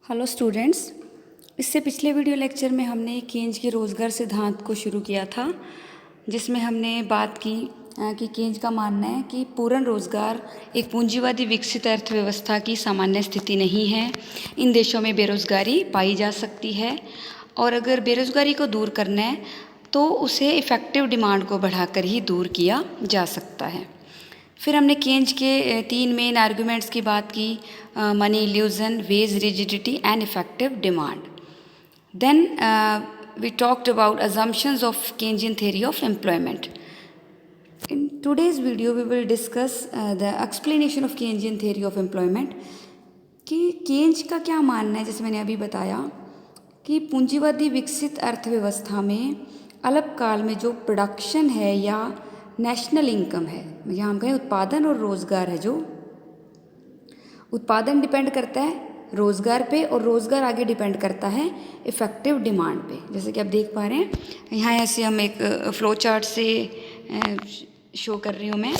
Hello students. इससे पिछले video lecture में हमने केन्ज के रोज़गार सिद्धांत को शुरू किया था, जिसमें हमने बात की कि केन्ज का मानना है कि पूर्ण रोज़गार एक पूंजीवादी विकसित अर्थव्यवस्था की सामान्य स्थिति नहीं है। इन देशों में बेरोज़गारी पाई जा सकती है और अगर बेरोज़गारी को दूर करना है तो उसे इफ़ेक्टिव डिमांड को बढ़ाकर ही दूर किया जा सकता है। फिर हमने केन्ज के तीन मेन आर्गुमेंट्स की बात की, money illusion, wage rigidity and effective demand. Then we talked about assumptions of Keynesian theory of employment. In today's video we will discuss the explanation of Keynesian theory of employment कि Keynes का क्या मानना है। जैसे मैंने अभी बताया कि पूंजीवादी विकसित अर्थव्यवस्था में अल्पकाल में जो प्रोडक्शन है या नेशनल इनकम है, यहाँ हम कहें उत्पादन और रोज़गार है, जो उत्पादन डिपेंड करता है रोज़गार पे और रोज़गार आगे डिपेंड करता है इफ़ेक्टिव डिमांड पे। जैसे कि आप देख पा रहे हैं यहाँ, ऐसे हम एक फ्लो चार्ट से शो कर रही हूँ मैं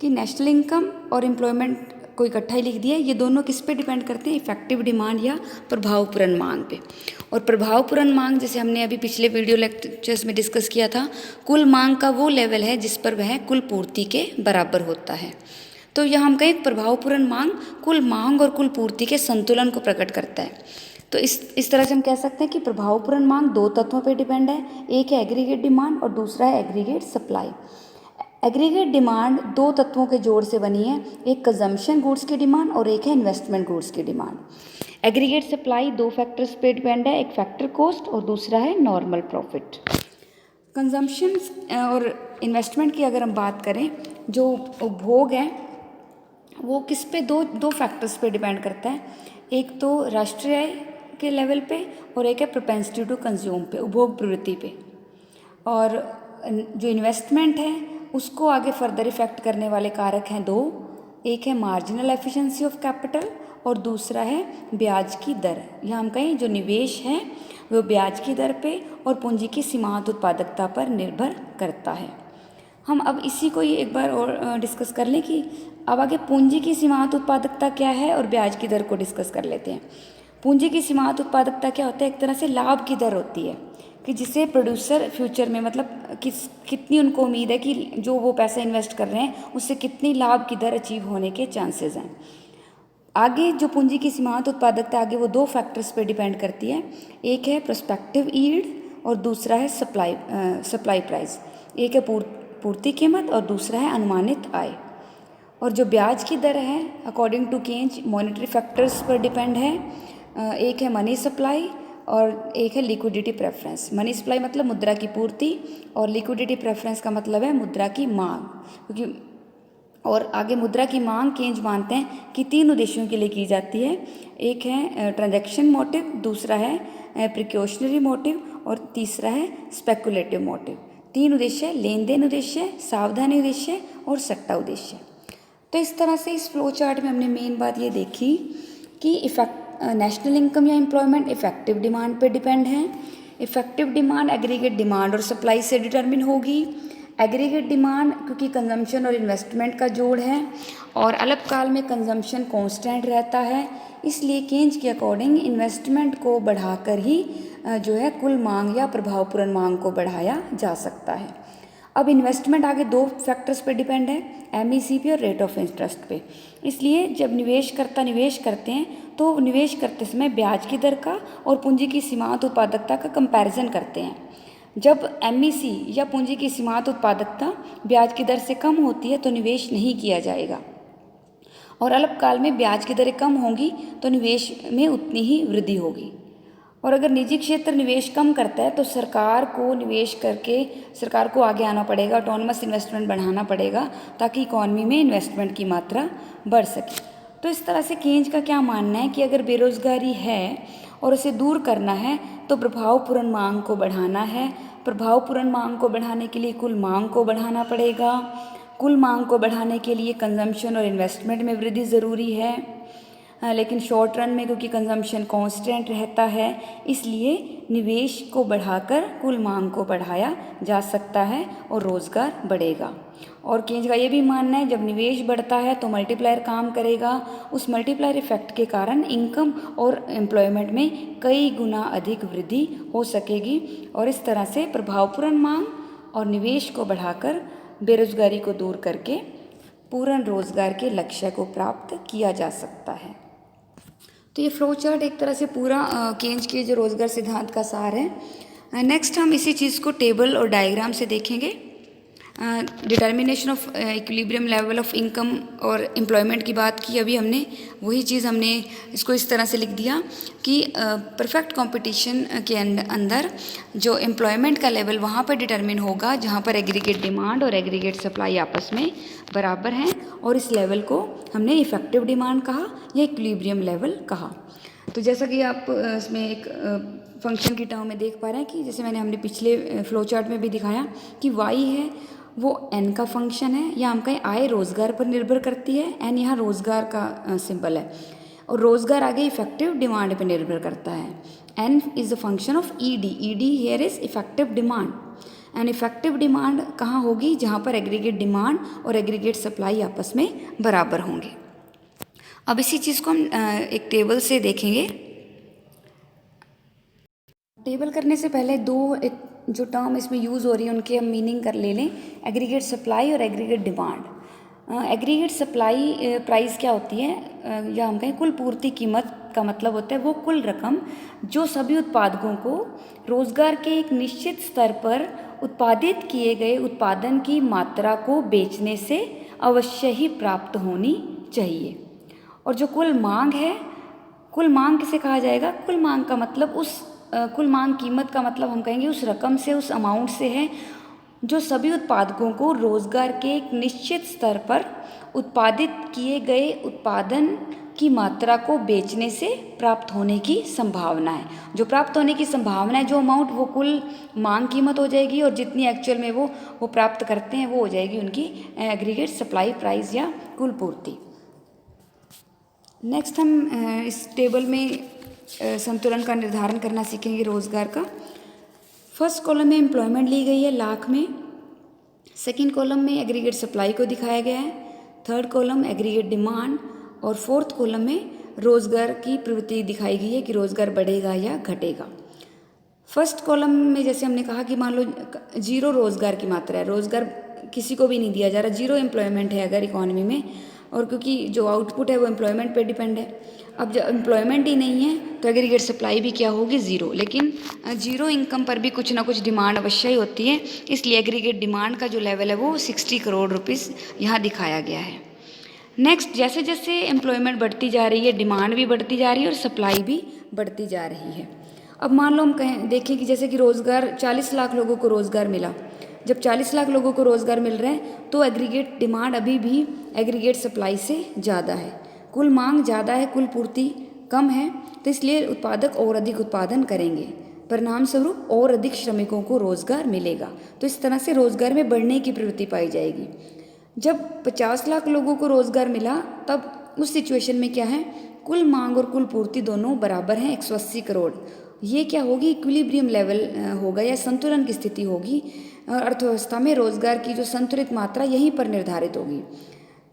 कि नेशनल इनकम और एम्प्लॉयमेंट को इकट्ठा ही लिख दिया। ये दोनों किस पे डिपेंड करते हैं, इफ़ेक्टिव डिमांड या प्रभावपूर्ण मांग पे। और प्रभावपूर्ण मांग, जैसे हमने अभी पिछले वीडियो लेक्चर्स में डिस्कस किया था, कुल मांग का वो लेवल है जिस पर वह कुल पूर्ति के बराबर होता है। तो यहाँ हम कहें प्रभावपूर्ण मांग कुल मांग और कुल पूर्ति के संतुलन को प्रकट करता है। तो इस तरह से हम कह सकते हैं कि प्रभावपूर्ण मांग दो तत्वों पे डिपेंड है, एक है एग्रीगेट डिमांड और दूसरा है एग्रीगेट सप्लाई। एग्रीगेट डिमांड दो तत्वों के जोड़ से बनी है, एक कंजम्पशन गुड्स की डिमांड और एक है इन्वेस्टमेंट गुड्स की डिमांड। एग्रीगेट सप्लाई दो फैक्टर्स पे डिपेंड है, एक फैक्टर कॉस्ट और दूसरा है नॉर्मल प्रॉफिट। कंजम्पशन और इन्वेस्टमेंट की अगर हम बात करें, जो उपभोग है वो किस पे दो फैक्टर्स पे डिपेंड करता है, एक तो राष्ट्रीय आय के लेवल पे और एक है प्रोपेंसिटी टू कंज्यूम पे, उपभोग प्रवृत्ति पे। और जो इन्वेस्टमेंट है उसको आगे फर्दर इफेक्ट करने वाले कारक हैं दो, एक है मार्जिनल एफिशिएंसी ऑफ कैपिटल और दूसरा है ब्याज की दर। यहाँ हम कहें जो निवेश है वो ब्याज की दर पे और पूंजी की सीमांत उत्पादकता पर निर्भर करता है। हम अब इसी को ही एक बार और डिस्कस कर लें कि अब आगे पूंजी की सीमांत उत्पादकता क्या है और ब्याज की दर को डिस्कस कर लेते हैं। पूंजी की सीमांत उत्पादकता क्या होता है, एक तरह से लाभ की दर होती है कि जिसे प्रोड्यूसर फ्यूचर में, मतलब कितनी उनको उम्मीद है कि जो वो पैसा इन्वेस्ट कर रहे हैं उससे कितनी लाभ की दर अचीव होने के चांसेस हैं। आगे जो पूंजी की सीमांत उत्पादकता आगे वो दो फैक्टर्स पे डिपेंड करती है, एक है प्रोस्पेक्टिव यील्ड और दूसरा है सप्लाई प्राइस। एक है पूर्ति कीमत और दूसरा है अनुमानित आय। और जो ब्याज की दर है according to Keynes monetary factors पर डिपेंड है, एक है मनी सप्लाई और एक है लिक्विडिटी प्रेफरेंस। मनी सप्लाई मतलब मुद्रा की पूर्ति और लिक्विडिटी प्रेफरेंस का मतलब है मुद्रा की मांग। क्योंकि और आगे मुद्रा की मांग केन्ज मानते हैं कि तीन उद्देश्यों के लिए की जाती है, एक है ट्रांजैक्शन मोटिव, दूसरा है प्रिकॉशनरी मोटिव और तीसरा है स्पेकुलेटिव मोटिव। तीन उद्देश्य, लेन देन उद्देश्य, सावधानी उद्देश्य और सट्टा उद्देश्य। तो इस तरह से इस फ्लो चार्ट में हमने मेन बात ये देखी कि नेशनल इनकम या एम्प्लॉयमेंट इफेक्टिव डिमांड पे डिपेंड है। इफेक्टिव डिमांड एग्रीगेट डिमांड और सप्लाई से डिटरमिन होगी। एग्रीगेट डिमांड क्योंकि कंजम्पशन और इन्वेस्टमेंट का जोड़ है और अल्पकाल में कंजम्पशन कांस्टेंट रहता है, इसलिए केन्ज के अकॉर्डिंग इन्वेस्टमेंट को बढ़ाकर ही जो है कुल मांग या प्रभावपूर्ण मांग को बढ़ाया जा सकता है। अब इन्वेस्टमेंट आगे दो फैक्टर्स पे डिपेंड है, एमईसीपी और रेट ऑफ इंटरेस्ट पे। इसलिए जब निवेशकर्ता निवेश करते हैं तो निवेश करते समय ब्याज की दर का और पूंजी की सीमांत उत्पादकता का कंपैरिजन करते हैं। जब एमईसी या पूंजी की सीमांत उत्पादकता ब्याज की दर से कम होती है तो निवेश नहीं किया जाएगा और अल्पकाल में ब्याज की दरें कम होंगी तो निवेश में उतनी ही वृद्धि होगी। और अगर निजी क्षेत्र निवेश कम करता है तो सरकार को आगे आना पड़ेगा, ऑटोनमस इन्वेस्टमेंट बढ़ाना पड़ेगा ताकि इकॉनमी में इन्वेस्टमेंट की मात्रा बढ़ सके। तो इस तरह से केन्ज का क्या मानना है कि अगर बेरोज़गारी है और उसे दूर करना है तो प्रभावपूर्ण मांग को बढ़ाना है। प्रभावपूर्ण मांग को बढ़ाने के लिए कुल मांग को बढ़ाना पड़ेगा। कुल मांग को बढ़ाने के लिए कंजम्पशन और इन्वेस्टमेंट में वृद्धि ज़रूरी है, लेकिन शॉर्ट रन में क्योंकि कंजम्पशन कांस्टेंट रहता है इसलिए निवेश को बढ़ाकर कुल मांग को बढ़ाया जा सकता है और रोज़गार बढ़ेगा। और केज का ये भी मानना है जब निवेश बढ़ता है तो मल्टीप्लायर काम करेगा, उस मल्टीप्लायर इफेक्ट के कारण इनकम और एम्प्लॉयमेंट में कई गुना अधिक वृद्धि हो सकेगी और इस तरह से प्रभावपूर्ण मांग और निवेश को बढ़ाकर बेरोजगारी को दूर करके पूर्ण रोजगार के लक्ष्य को प्राप्त किया जा सकता है। तो ये फ्लो चार्ट एक तरह से पूरा केन्ज के जो रोजगार सिद्धांत का सार है। नेक्स्ट हम इसी चीज़ को टेबल और डायग्राम से देखेंगे। Determination of equilibrium level of income और एम्प्लॉयमेंट की बात की अभी हमने, वही चीज़ हमने इसको इस तरह से लिख दिया कि परफेक्ट कंपटीशन के अंदर जो एम्प्लॉयमेंट का लेवल वहाँ पर डिटरमिन होगा जहाँ पर एग्रीगेट डिमांड और एग्रीगेट सप्लाई आपस में बराबर हैं, और इस लेवल को हमने इफेक्टिव डिमांड कहा या इक्विलिब्रियम लेवल कहा। तो जैसा कि आप इसमें एक फंक्शन की टर्म में देख पा रहे हैं कि जैसे हमने पिछले फ्लो चार्ट में भी दिखाया कि वाई है वो एन का फंक्शन है, या हम कहें आय रोज़गार पर निर्भर करती है, एन यहाँ रोज़गार का सिंबल है, और रोज़गार आगे इफेक्टिव डिमांड पर निर्भर करता है। N is the function of E D, E D here is effective demand, and effective demand कहाँ होगी, जहाँ पर एग्रीगेट डिमांड और एग्रीगेट सप्लाई आपस में बराबर होंगे। अब इसी चीज़ को हम एक टेबल से देखेंगे। टेबल करने से पहले एक जो टर्म इसमें यूज़ हो रही है उनके हम मीनिंग कर ले लें, एग्रीगेट सप्लाई और aggregate demand. Aggregate supply price क्या होती है, या हम कहें कुल पूर्ति कीमत का मतलब होता है वो कुल रकम जो सभी उत्पादकों को रोज़गार के एक निश्चित स्तर पर उत्पादित किए गए उत्पादन की मात्रा को बेचने से अवश्य ही प्राप्त होनी चाहिए। और जो कुल मांग है, कुल मांग किसे कहा जाएगा, कुल मांग का मतलब कुल मांग कीमत का मतलब हम कहेंगे उस रकम से, उस अमाउंट से है जो सभी उत्पादकों को रोज़गार के एक निश्चित स्तर पर उत्पादित किए गए उत्पादन की मात्रा को बेचने से प्राप्त होने की संभावना है। जो प्राप्त होने की संभावना है, जो अमाउंट, वो कुल मांग कीमत हो जाएगी, और जितनी एक्चुअल में वो प्राप्त करते हैं वो हो जाएगी उनकी एग्रीगेट सप्लाई प्राइस या कुल पूर्ति। नेक्स्ट हम इस टेबल में संतुलन का निर्धारण करना सीखेंगे रोज़गार का। फर्स्ट कॉलम में एम्प्लॉयमेंट ली गई है लाख में, सेकंड कॉलम में एग्रीगेट सप्लाई को दिखाया गया है, थर्ड कॉलम एग्रीगेट डिमांड, और फोर्थ कॉलम में रोज़गार की प्रवृत्ति दिखाई गई है कि रोज़गार बढ़ेगा या घटेगा। फर्स्ट कॉलम में जैसे हमने कहा कि मान लो जीरो रोज़गार की मात्रा है, रोज़गार किसी को भी नहीं दिया जा रहा, जीरो एम्प्लॉयमेंट है अगर इकॉनमी में, और क्योंकि जो आउटपुट है वो एम्प्लॉयमेंट पे डिपेंड है। अब जब एम्प्लॉयमेंट ही नहीं है तो एग्रीगेट सप्लाई भी क्या होगी, ज़ीरो। लेकिन जीरो इनकम पर भी कुछ ना कुछ डिमांड अवश्य ही होती है, इसलिए एग्रीगेट डिमांड का जो लेवल है वो 60 करोड़ रुपीस यहाँ दिखाया गया है। नेक्स्ट, जैसे जैसे एम्प्लॉयमेंट बढ़ती जा रही है, डिमांड भी बढ़ती जा रही है और सप्लाई भी बढ़ती जा रही है। अब मान लो हम देखें कि जैसे कि रोज़गार 40 लाख लोगों को रोज़गार मिला, जब 40 लाख लोगों को रोज़गार मिल रहा है तो एग्रीगेट डिमांड अभी भी एग्रीगेट सप्लाई से ज़्यादा है, कुल मांग ज़्यादा है, कुल पूर्ति कम है, तो इसलिए उत्पादक और अधिक उत्पादन करेंगे, परिणाम स्वरूप और अधिक श्रमिकों को रोज़गार मिलेगा। तो इस तरह से रोज़गार में बढ़ने की प्रवृत्ति पाई जाएगी। जब 50 लाख लोगों को रोज़गार मिला तब उस सिचुएशन में क्या है, कुल मांग और कुल पूर्ति दोनों बराबर हैं 180 करोड़। ये क्या होगी, इक्विलिब्रियम लेवल होगा या संतुलन की स्थिति होगी। अर्थव्यवस्था में रोज़गार की जो संतुलित मात्रा यहीं पर निर्धारित होगी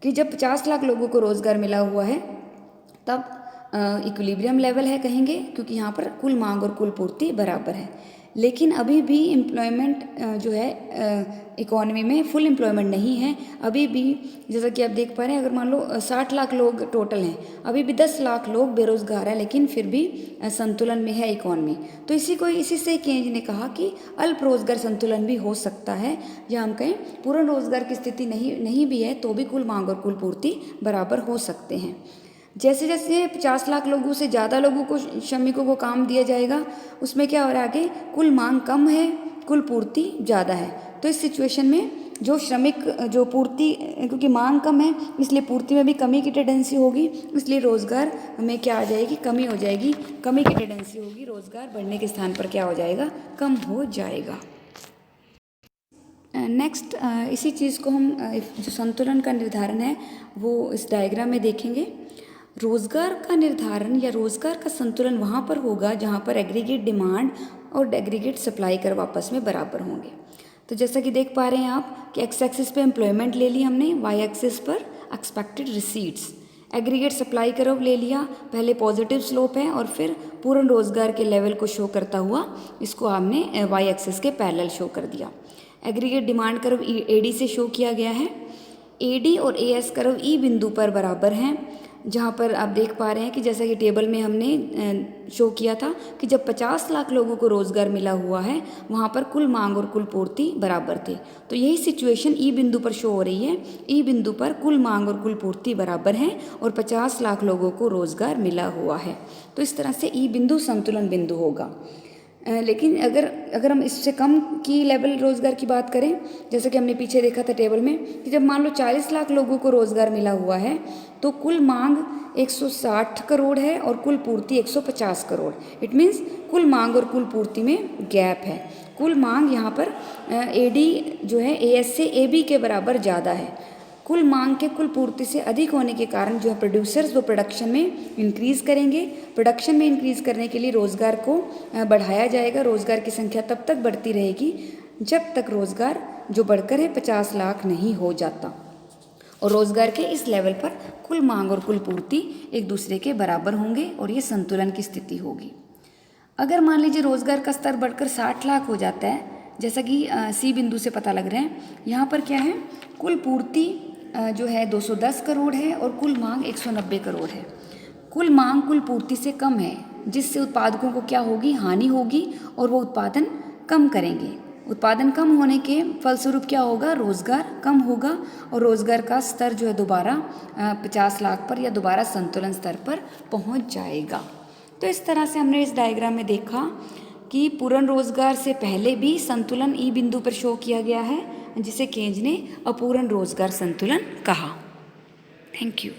कि जब 50 लाख लोगों को रोज़गार मिला हुआ है तब इक्विलिब्रियम लेवल है कहेंगे, क्योंकि यहाँ पर कुल मांग और कुल पूर्ति बराबर है। लेकिन अभी भी एम्प्लॉयमेंट जो है इकॉनमी में फुल एम्प्लॉयमेंट नहीं है, अभी भी जैसा कि आप देख पा रहे हैं, अगर मान लो 60 लाख लोग टोटल हैं, अभी भी 10 लाख लोग बेरोज़गार हैं, लेकिन फिर भी संतुलन में है इकॉनमी। तो इसी से केंज ने कहा कि अल्प रोज़गार संतुलन भी हो सकता है, या हम कहें पूर्ण रोज़गार की स्थिति नहीं भी है तो भी कुल मांग और कुल पूर्ति बराबर हो सकते हैं। जैसे जैसे 50 लाख लोगों से ज़्यादा लोगों को, श्रमिकों को काम दिया जाएगा, उसमें क्या हो रहा है, आगे कुल मांग कम है, कुल पूर्ति ज़्यादा है। तो इस सिचुएशन में जो श्रमिक, जो पूर्ति, क्योंकि मांग कम है इसलिए पूर्ति में भी कमी की टेंडेंसी होगी, इसलिए रोज़गार में क्या आ जाएगी, कमी हो जाएगी, कमी की टेंडेंसी होगी, रोज़गार बढ़ने के स्थान पर क्या हो जाएगा, कम हो जाएगा। नेक्स्ट, इसी चीज़ को हम जो संतुलन का निर्धारण है वो इस डायग्राम में देखेंगे। रोज़गार का निर्धारण या रोज़गार का संतुलन वहाँ पर होगा जहाँ पर एग्रीगेट डिमांड और एग्रीगेट सप्लाई कर आपस में बराबर होंगे। तो जैसा कि देख पा रहे हैं आप कि एक्स एक्सिस पे एम्प्लॉयमेंट ले ली हमने, वाई एक्सिस पर expected receipts. Aggregate supply curve ले लिया, पहले पॉजिटिव स्लोप है और फिर पूर्ण रोजगार के लेवल को शो करता हुआ इसको हमने वाई एक्सिस के पैरेलल शो कर दिया। एग्रीगेट डिमांड कर्व एडी से शो किया गया है। एडी और एएस कर्व ई बिंदु पर बराबर हैं, जहाँ पर आप देख पा रहे हैं कि जैसा कि टेबल में हमने शो किया था कि जब 50 लाख लोगों को रोज़गार मिला हुआ है वहाँ पर कुल मांग और कुल पूर्ति बराबर थे। तो यही सिचुएशन ई बिंदु पर शो हो रही है। ई बिंदु पर कुल मांग और कुल पूर्ति बराबर हैं और 50 लाख लोगों को रोज़गार मिला हुआ है। तो इस तरह से ई बिंदु संतुलन बिंदु होगा। लेकिन अगर हम इससे कम की लेवल रोज़गार की बात करें, जैसे कि हमने पीछे देखा था टेबल में कि जब मान लो 40 लाख लोगों को रोज़गार मिला हुआ है तो कुल मांग 160 करोड़ है और कुल पूर्ति 150 करोड़। इट मीन्स कुल मांग और कुल पूर्ति में गैप है। कुल मांग यहाँ पर एडी जो है एएस से एबी के बराबर ज़्यादा है। कुल मांग के कुल पूर्ति से अधिक होने के कारण जो है प्रोड्यूसर्स वो प्रोडक्शन में इंक्रीज़ करेंगे। प्रोडक्शन में इंक्रीज़ करने के लिए रोज़गार को बढ़ाया जाएगा। रोज़गार की संख्या तब तक बढ़ती रहेगी जब तक रोज़गार जो बढ़कर है 50 लाख नहीं हो जाता। और रोज़गार के इस लेवल पर कुल मांग और कुल पूर्ति एक दूसरे के बराबर होंगे और ये संतुलन की स्थिति होगी। अगर मान लीजिए रोज़गार का स्तर बढ़कर 60 लाख हो जाता है, जैसा कि सी बिंदु से पता लग रहा है, यहाँ पर क्या है, कुल पूर्ति जो है 210 करोड़ है और कुल मांग 190 करोड़ है। कुल मांग कुल पूर्ति से कम है, जिससे उत्पादकों को क्या होगी, हानि होगी और वो उत्पादन कम करेंगे। उत्पादन कम होने के फलस्वरूप क्या होगा, रोज़गार कम होगा और रोज़गार का स्तर जो है दोबारा 50 लाख पर या दोबारा संतुलन स्तर पर पहुंच जाएगा। तो इस तरह से हमने इस डायग्राम में देखा कि पूर्ण रोज़गार से पहले भी संतुलन ई बिंदु पर शो किया गया है, जिसे केंज ने अपूर्ण रोज़गार संतुलन कहा। Thank you.